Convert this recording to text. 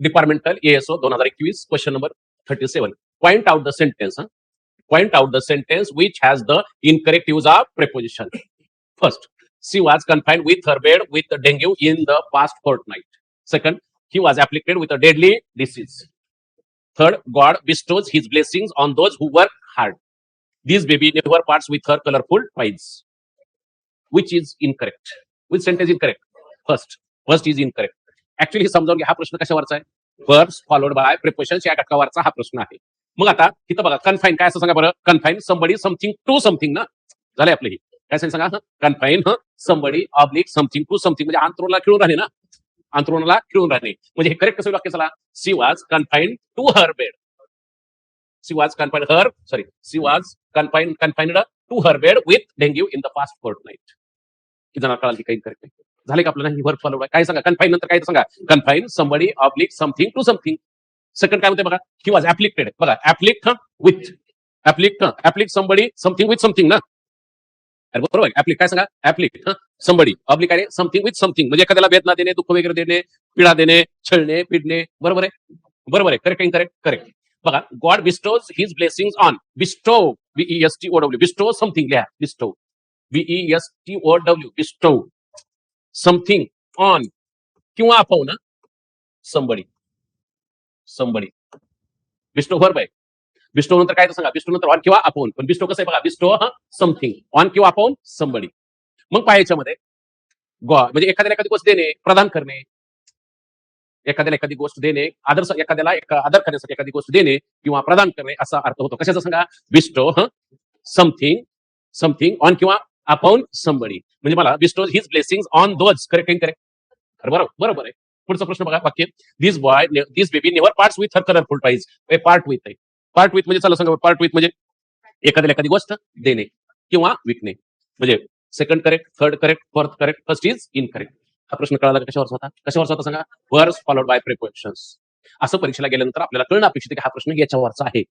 Departmental ASO 2021 question number 37. Point out the sentence. Point out the sentence which has the incorrect use of preposition. First, she was confined with her bed with the dengue in the past fortnight. Second, he was afflicted with a deadly disease. Third, God bestows his blessings on those who work hard. This baby never parts with her colorful toys. Which is incorrect? Which sentence is incorrect? First is incorrect. Actually समजावून घ्या, हा प्रश्न कशावरचा आहे? Verbs followed by prepositions या घटकावरचा हा प्रश्न आहे. मग आता इथं बघा, कन्फाईन काय असं सांगा बरं? Confine somebody something to something ना, झाले आपले ही काय सांगा? Confine somebody oblique something to something, म्हणजे अंतरुणाला खिळून राहणे ना, अंतरुणाला खिळून राहणे. म्हणजे हे करेक्ट कसं वाक्य चला? She was confine to her bed. She was confined to her bed with dengue in the past fortnight. की जरा कळाल की काही करेक्ट झाले का आपल्याला? ही वर्क फॉलो काय सांगा? कन्फाईन नंतर काय सांगा? Confine somebody oblique something to something. Second काय म्हणते बघा? He was afflicted. बघा, afflict somebody something with something ना. अरे बरोबर, ऍप्लिक काय सांगा? ऍप्लिक समबडी ऑब्लिक आहे समथिंग विथ समथिंग, म्हणजे एखाद्याला वेदना देणे, दुःख वगैरे देणे, पीडा देणे, छळणे, पिडणे. बरोबर आहे. करेक्ट. बघा, God bestows his blessings on. Bestow BESTOW, bestow something लिहा. Bestow BESTOW, bestow something on किंवा अपॉन समबडी. बिस्टो वर्ब आहे. बिस्टो नंतर काय सांगा? बिस्टो नंतर ऑन किंवा अपॉन. पण बिस्टो कसं आहे बघा? बिस्टो समथिंग ऑन किंवा अपॉन समबडी. मग पाहायच्यामध्ये गॉड म्हणजे एखाद्याला एखादी गोष्ट देणे, प्रदान करणे, एखाद्याला एखादी गोष्ट देणे, एखाद्याला आदर करण्यासाठी एखादी गोष्ट देणे किंवा प्रदान करणे असा अर्थ होतो. कशाचा सांगा? बिस्टो समथिंग ऑन किंवा अपॉन समबडी. म्हणजे मला bestows his blessings on those. Correct. बरोबर आहे. पुढचा प्रश्न बघा, वाक्य this baby never parts with her colourful toys. Part with म्हणजे चला सांगा, पार्ट विथ म्हणजे एखाद्याला एखादी गोष्ट देणे किंवा विकणे. म्हणजे second correct, third correct, fourth correct, first is incorrect. हा प्रश्न कळाला कशावरचा होता सांगा? Verbs followed by prepositions. असं परीक्षेला गेल्यानंतर आपल्याला कळणं अपेक्षित आहे की हा प्रश्न याच्यावरचा आहे.